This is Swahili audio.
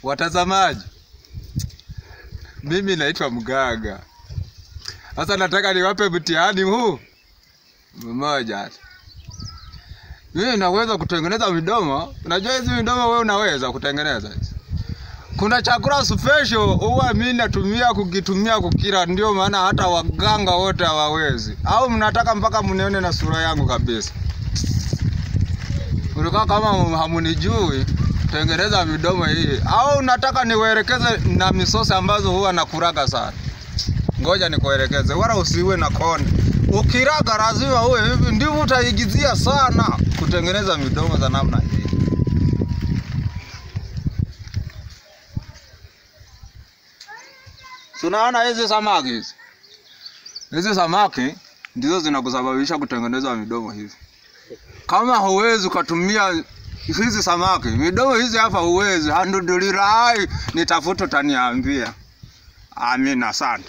Watazamaji, mimi naitwa Mganga. Sasa nataka niwape mtihani huu mmoja. Mimi naweza kutengeneza midomo. Unajua hizi midomo wewe unaweza kutengeneza hizi. Kuna chakula special huwa mimi natumia kukitumia kukila, ndio maana hata waganga wote hawawezi. Au mnataka mpaka mnione na sura yangu kabisa? Ulikuwa kama hamunijui tengeneza midomo hii, au unataka niwaelekeze na misosi ambazo huwa nakuraga sana? Ngoja nikuelekeze, wala usiwe na kona. Ukiraga lazima uwe hivi, ndivyo utaigizia sana kutengeneza midomo za namna hii. Tunaona hizi samaki hizi. Hizi samaki ndizo zinakusababisha kutengeneza midomo hivi. Kama huwezi kutumia hizi samaki, midomo hizi hapa huwezi. Alhamdulillah, nitafuta utaniambia. Amina sana.